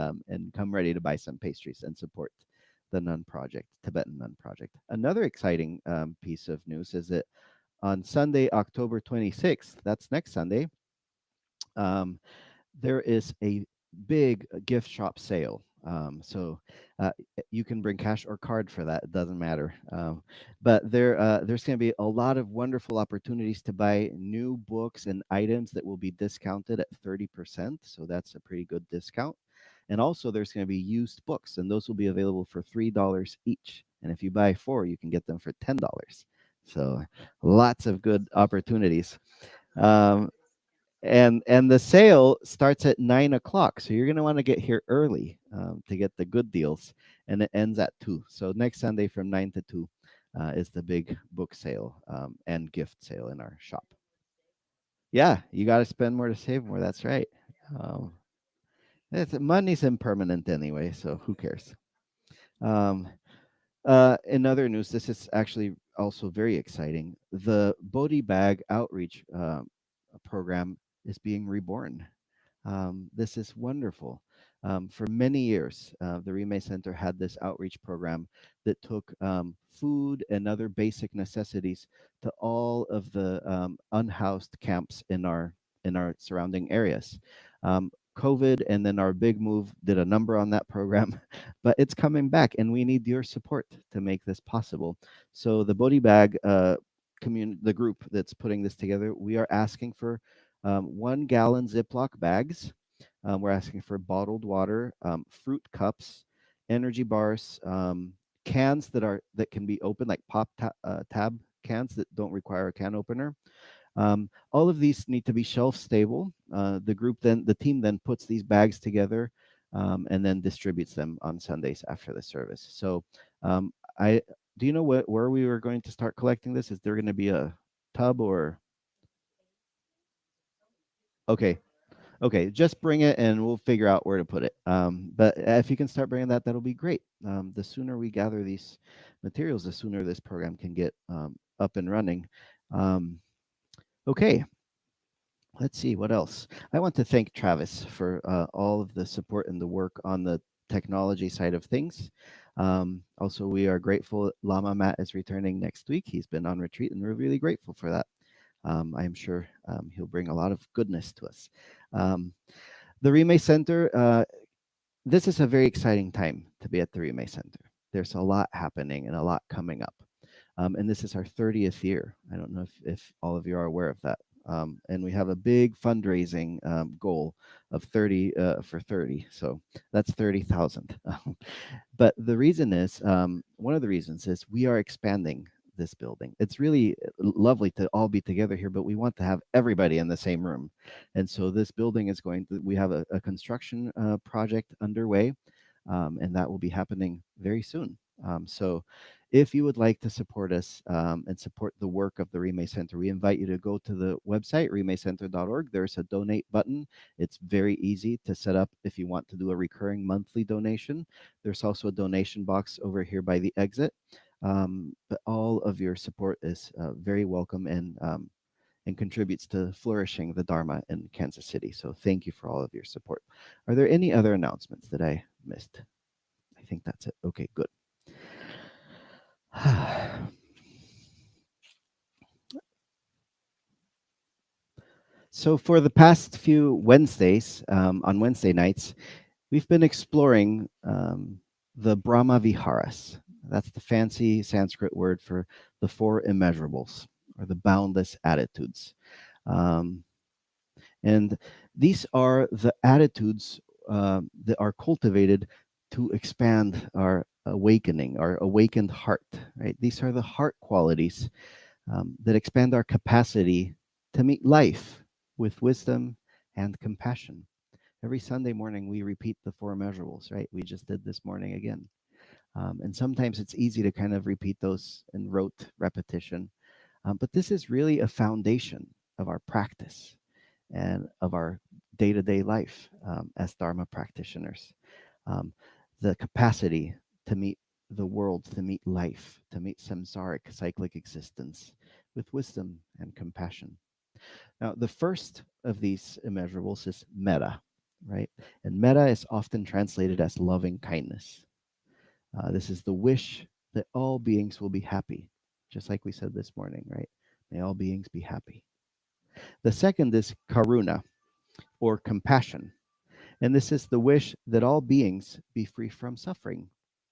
come ready to buy some pastries and support the Nun Project, Tibetan Nun Project. Another exciting piece of news is that on Sunday, October 26th, that's next Sunday, um, there is a big gift shop sale. You can bring cash or card for that. It doesn't matter. But there's going to be a lot of wonderful opportunities to buy new books and items that will be discounted at 30%. So that's a pretty good discount. And also, there's going to be used books, and those will be available for $3 each. And if you buy four, you can get them for $10. So lots of good opportunities. Um, and the sale starts at 9 o'clock, so you're going to want to get here early to get the good deals, and it ends at 2. So next Sunday from 9 to 2 is the big book sale and gift sale in our shop. Yeah, you got to spend more to save more. That's right. um, Money's impermanent anyway, so who cares. um, in other news, this is actually also very exciting. The Bodhi Bag outreach program is being reborn. This is wonderful. For many years, the Rime Center had this outreach program that took food and other basic necessities to all of the unhoused camps in our surrounding areas. COVID and then our big move did a number on that program, but it's coming back, and we need your support to make this possible. So the Bodhi Bag the group that's putting this together, we are asking for 1 gallon Ziploc bags. We're asking for bottled water, fruit cups, energy bars, cans that can be opened, like tab cans that don't require a can opener. All of these need to be shelf stable. The team then puts these bags together and then distributes them on Sundays after the service. So, I do you know where we were going to start collecting this? Is there going to be a tub or okay? Okay, just bring it and we'll figure out where to put it. But if you can start bringing that, that'll be great. The sooner we gather these materials, the sooner this program can get up and running. Um, okay, let's see what else. I want to thank Travis for all of the support and the work on the technology side of things. Also, we are grateful Lama Matt is returning next week. He's been on retreat, and we're really grateful for that. I am sure he'll bring a lot of goodness to us. Um, the Rime Center, this is a very exciting time to be at the Rime Center. There's a lot happening and a lot coming up. And this is our 30th year. I don't know if all of you are aware of that. And we have a big fundraising goal of 30 for 30. So that's 30,000. But the reason is, one of the reasons is we are expanding this building. It's really lovely to all be together here, but we want to have everybody in the same room. And so this building is we have a construction project underway, and that will be happening very soon. So if you would like to support us and support the work of the Rime Center, we invite you to go to the website, rimecenter.org. There's a donate button. It's very easy to set up if you want to do a recurring monthly donation. There's also a donation box over here by the exit. But all of your support is very welcome, and contributes to flourishing the Dharma in Kansas City. So thank you for all of your support. Are there any other announcements that I missed? I think that's it. Okay, good. So for the past few Wednesdays, on Wednesday nights, we've been exploring the Brahma Viharas. That's the fancy Sanskrit word for the four immeasurables or the boundless attitudes. Um, and these are the attitudes that are cultivated to expand our awakening, our awakened heart, right? These are the heart qualities that expand our capacity to meet life with wisdom and compassion. Every Sunday morning, we repeat the four measurables, right? We just did this morning again. And sometimes it's easy to kind of repeat those in rote repetition. But this is really a foundation of our practice and of our day to day life as Dharma practitioners. Um, the capacity to meet the world, to meet life, to meet samsaric, cyclic existence with wisdom and compassion. Now, the first of these immeasurables is metta, right? And metta is often translated as loving kindness. This is the wish that all beings will be happy, just like we said this morning, right? May all beings be happy. The second is karuna, or compassion. And this is the wish that all beings be free from suffering.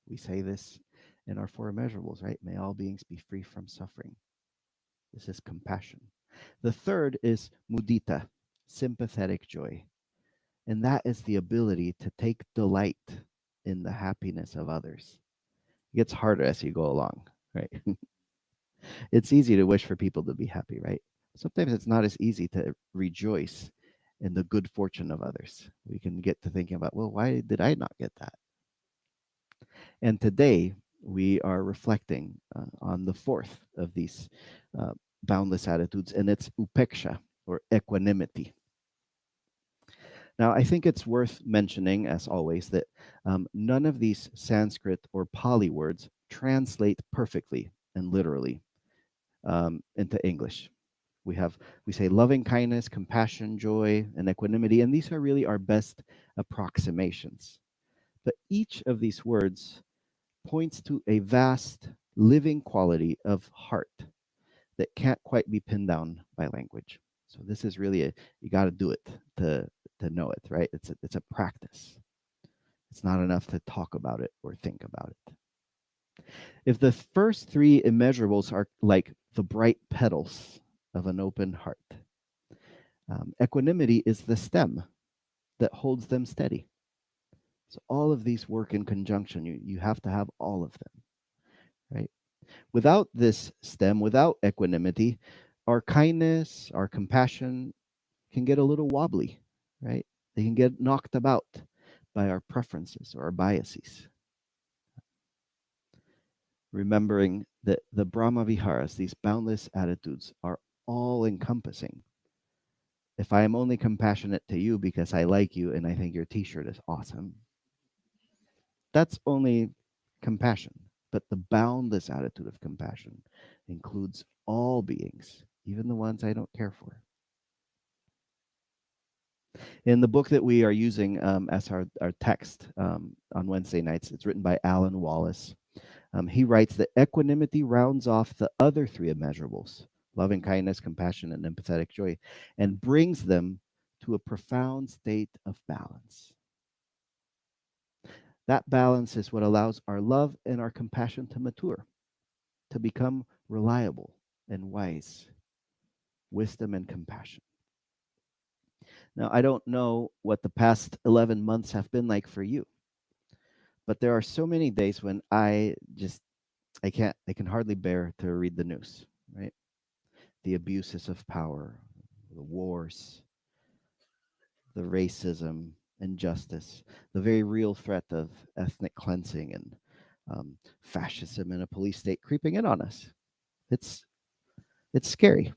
We say this in our four immeasurables, right? May all beings be free from suffering. This is compassion. The third is mudita, sympathetic joy. And that is the ability to take delight in the happiness of others. It gets harder as you go along, right? It's easy to wish for people to be happy, right? Sometimes it's not as easy to rejoice in the good fortune of others. We can get to thinking about, well, why did I not get that? And today we are reflecting on the fourth of these uh, boundless attitudes, and it's upeksha, or equanimity. Now, I think it's worth mentioning, as always, that none of these Sanskrit or Pali words translate perfectly and literally into English. We say loving kindness, compassion, joy, and equanimity, and these are really our best approximations. But each of these words points to a vast living quality of heart that can't quite be pinned down by language. So this is really you got to do it to know it, right? It's a practice. It's not enough to talk about it or think about it. If the first three immeasurables are like the bright petals of an open heart, equanimity is the stem that holds them steady. So all of these work in conjunction. You have to have all of them, right? Without this stem, without equanimity, our kindness, our compassion can get a little wobbly, right? They can get knocked about by our preferences or our biases. Remembering that the Brahma Viharas, these boundless attitudes, are all encompassing. If I am only compassionate to you because I like you and I think your t shirt is awesome, that's only compassion. But the boundless attitude of compassion includes all beings, even the ones I don't care for. In the book that we are using as our text on Wednesday nights, it's written by Alan Wallace. He writes that equanimity rounds off the other three immeasurables, loving kindness, compassion, and empathetic joy, and brings them to a profound state of balance. That balance is what allows our love and our compassion to mature, to become reliable and wise, wisdom and compassion. Now, I don't know what the past 11 months have been like for you, but there are so many days when I can hardly bear to read the news, right? The abuses of power, the wars, the racism, injustice, the very real threat of ethnic cleansing and fascism in a police state creeping in on us. It's it's scary,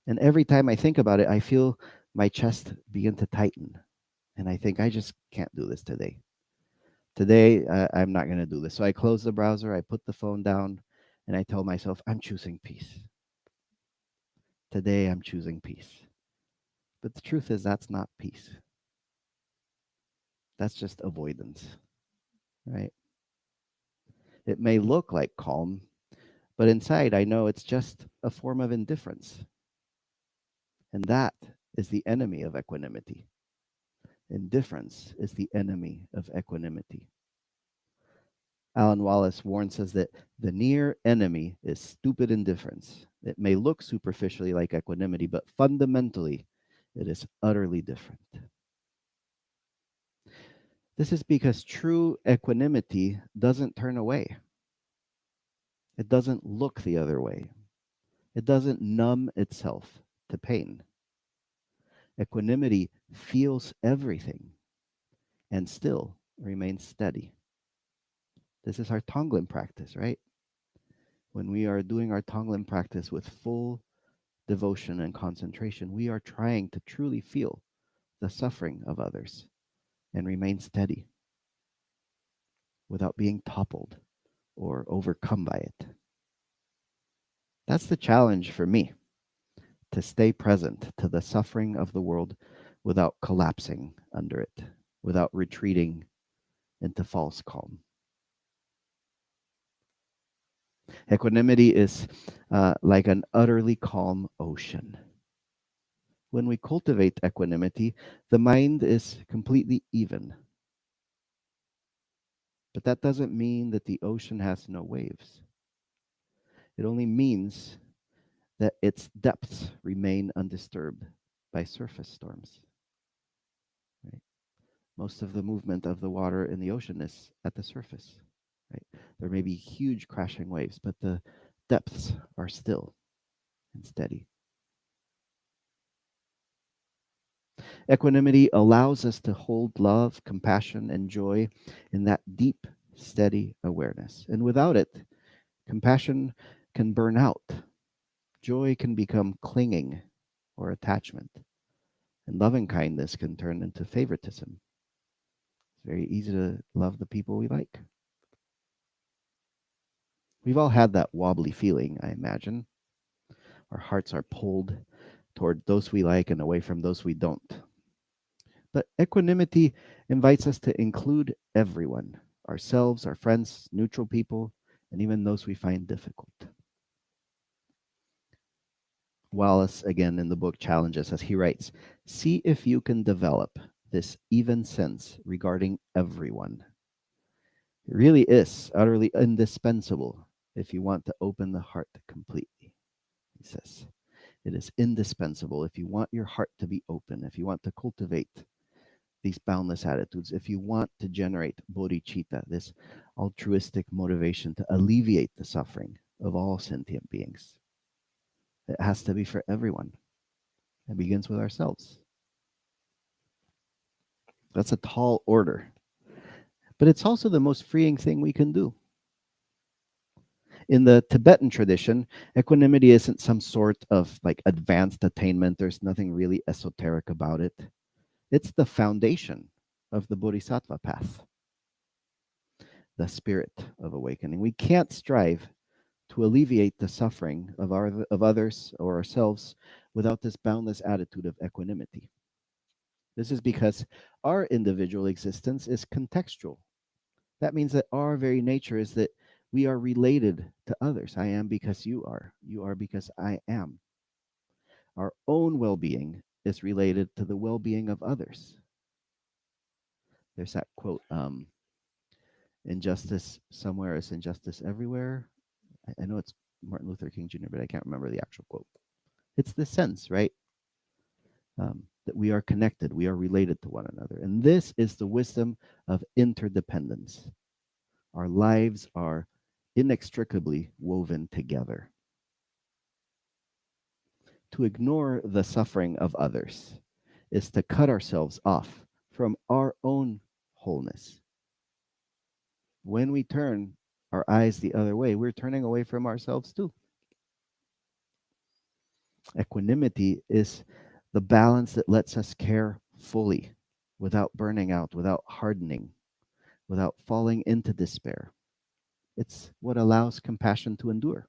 and every time I think about it, I feel my chest begin to tighten, and I think I just can't do this today. Today, I'm not going to do this. So I close the browser, I put the phone down, and I tell myself, I'm choosing peace. Today I'm choosing peace. But the truth is, that's not peace. That's just avoidance, right? It may look like calm, but inside I know it's just a form of indifference. And that is the enemy of equanimity. Indifference is the enemy of equanimity. Alan Wallace warns us that the near enemy is stupid indifference. It may look superficially like equanimity, but fundamentally, it is utterly different. This is because true equanimity doesn't turn away, it doesn't look the other way, it doesn't numb itself to pain. Equanimity feels everything and still remains steady. This is our Tonglen practice, right? When we are doing our Tonglen practice with full devotion and concentration, we are trying to truly feel the suffering of others and remain steady without being toppled or overcome by it. That's the challenge for me, to stay present to the suffering of the world without collapsing under it, without retreating into false calm. Equanimity is like an utterly calm ocean. When we cultivate equanimity, the mind is completely even. But that doesn't mean that the ocean has no waves. It only means that its depths remain undisturbed by surface storms. Right? Most of the movement of the water in the ocean is at the surface. Right? There may be huge crashing waves, but the depths are still and steady. Equanimity allows us to hold love, compassion, and joy in that deep, steady awareness. And without it, compassion can burn out, joy can become clinging or attachment, and loving kindness can turn into favoritism. It's very easy to love the people we like. We've all had that wobbly feeling, I imagine. Our hearts are pulled toward those we like and away from those we don't. But equanimity invites us to include everyone, ourselves, our friends, neutral people, and even those we find difficult. Wallace, again in the book, challenges us. He writes, "See if you can develop this even sense regarding everyone. It really is utterly indispensable if you want to open the heart completely," he says. It is indispensable if you want your heart to be open, if you want to cultivate these boundless attitudes, if you want to generate bodhicitta, this altruistic motivation to alleviate the suffering of all sentient beings. It has to be for everyone. It begins with ourselves. That's a tall order, but it's also the most freeing thing we can do. In the Tibetan tradition, equanimity isn't some sort of like advanced attainment. There's nothing really esoteric about it. It's the foundation of the bodhisattva path, the spirit of awakening. We can't strive to alleviate the suffering of others or ourselves without this boundless attitude of equanimity. This is because our individual existence is contextual. That means that our very nature is that we are related to others. I am because you are. You are because I am. Our own well being is related to the well being of others. There's that quote, injustice somewhere is injustice everywhere. I know it's Martin Luther King Jr., but I can't remember the actual quote. It's the sense, right? That we are connected, we are related to one another. And this is the wisdom of interdependence. Our lives are inextricably woven together. To ignore the suffering of others is to cut ourselves off from our own wholeness. When we turn our eyes the other way, we're turning away from ourselves too. Equanimity is the balance that lets us care fully without burning out, without hardening, without falling into despair. It's what allows compassion to endure.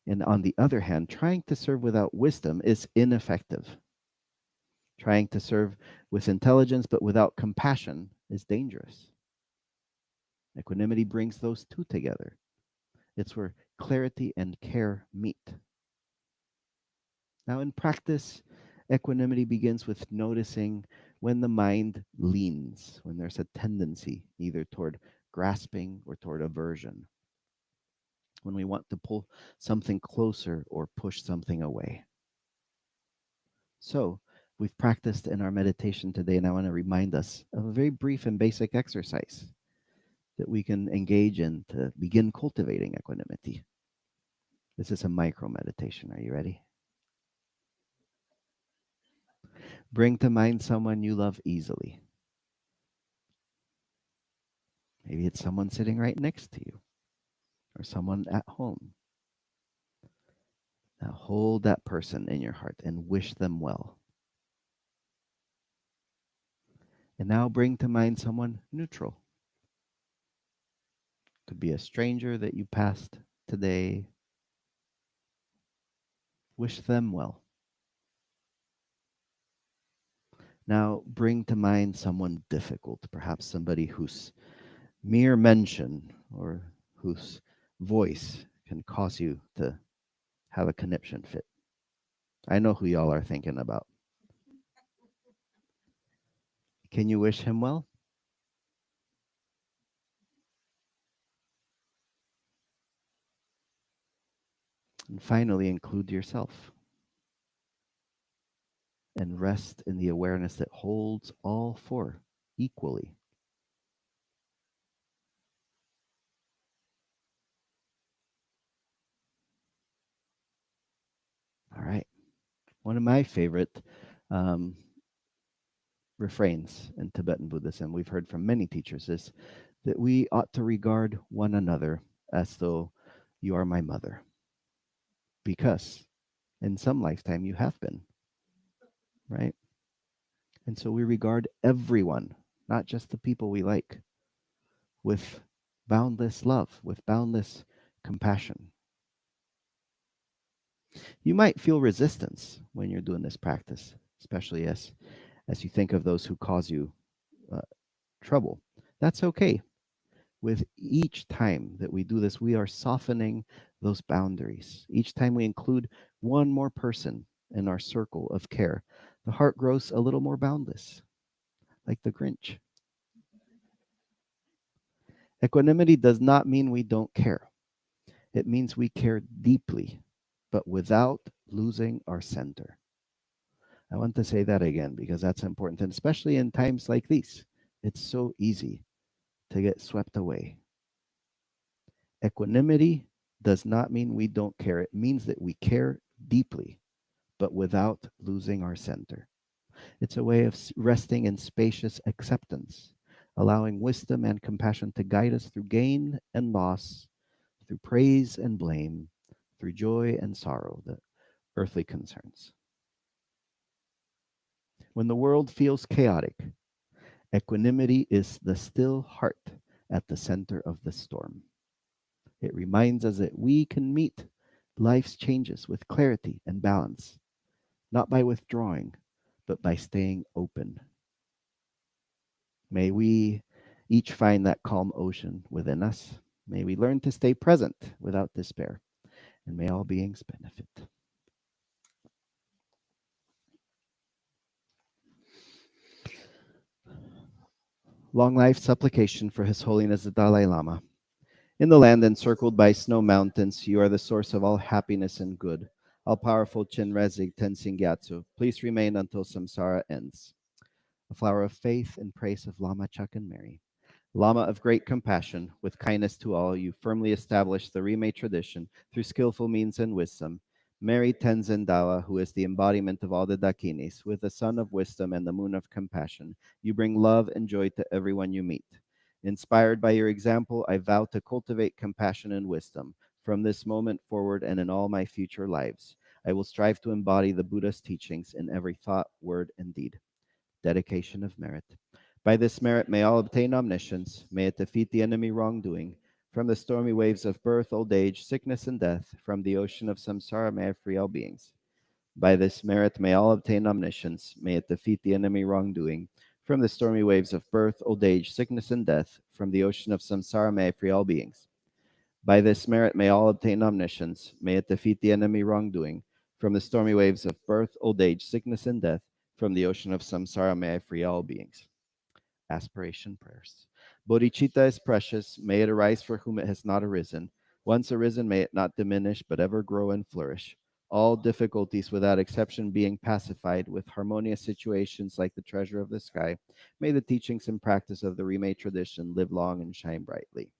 And on the other hand, trying to serve without wisdom is ineffective. Trying to serve with intelligence but without compassion is dangerous. Equanimity brings those two together. It's where clarity and care meet. Now, in practice, equanimity begins with noticing when the mind leans, when there's a tendency either toward grasping or toward aversion, when we want to pull something closer or push something away. So, we've practiced in our meditation today, and I want to remind us of a very brief and basic exercise that we can engage in to begin cultivating equanimity. This is a micro meditation. Are you ready? Bring to mind someone you love easily. Maybe it's someone sitting right next to you or someone at home. Now hold that person in your heart and wish them well. And now bring to mind someone neutral. Could be a stranger that you passed today. Wish them well. Now bring to mind someone difficult, perhaps somebody whose mere mention or whose voice can cause you to have a conniption fit. I know who y'all are thinking about. Can you wish him well? And finally, include yourself and rest in the awareness that holds all four equally. All right. One of my favorite um, refrains in Tibetan Buddhism, we've heard from many teachers, is that we ought to regard one another as though you are my mother, because in some lifetime you have been, right? And so we regard everyone, not just the people we like, with boundless love, with boundless compassion. You might feel resistance when you're doing this practice, especially as you think of those who cause you uh, trouble. That's okay. With each time that we do this, we are softening those boundaries. Each time we include one more person in our circle of care, the heart grows a little more boundless, like the Grinch. Equanimity does not mean we don't care. It means we care deeply, but without losing our center. I want to say that again because that's important, and especially in times like these. It's so easy to get swept away. Equanimity does not mean we don't care. It means that we care deeply, but without losing our center. It's a way of resting in spacious acceptance, allowing wisdom and compassion to guide us through gain and loss, through praise and blame, through joy and sorrow, the earthly concerns. When the world feels chaotic, equanimity is the still heart at the center of the storm. It reminds us that we can meet life's changes with clarity and balance, not by withdrawing, but by staying open. May we each find that calm ocean within us. May we learn to stay present without despair, and may all beings benefit. Long life supplication for His Holiness the Dalai Lama. In the land encircled by snow mountains, you are the source of all happiness and good. All powerful Chenrezig Tenzin Gyatso, please remain until samsara ends. A flower of faith in praise of Lama Chuk and Mary. Lama of great compassion, with kindness to all, you firmly established the Rime tradition through skillful means and wisdom. Mary Tenzin Dawa, who is the embodiment of all the Dakinis, with the sun of wisdom and the moon of compassion, you bring love and joy to everyone you meet. Inspired by your example, I vow to cultivate compassion and wisdom from this moment forward and in all my future lives. I will strive to embody the Buddha's teachings in every thought, word, and deed. Dedication of merit. By this merit, may all obtain omniscience. May it defeat the enemy wrongdoing. From the stormy waves of birth, old age, sickness, and death, from the ocean of samsara, may I free all beings. By this merit, may all obtain omniscience. May it defeat the enemy wrongdoing. From the stormy waves of birth, old age, sickness, and death, from the ocean of samsara, may I free all beings. By this merit, may all obtain omniscience. May it defeat the enemy wrongdoing. From the stormy waves of birth, old age, sickness, and death, from the ocean of samsara, may I free all beings. Aspiration prayers. Bodhicitta is precious. May it arise for whom it has not arisen. Once arisen, may it not diminish, but ever grow and flourish. All difficulties without exception being pacified with harmonious situations like the treasure of the sky, may the teachings and practice of the Rime tradition live long and shine brightly.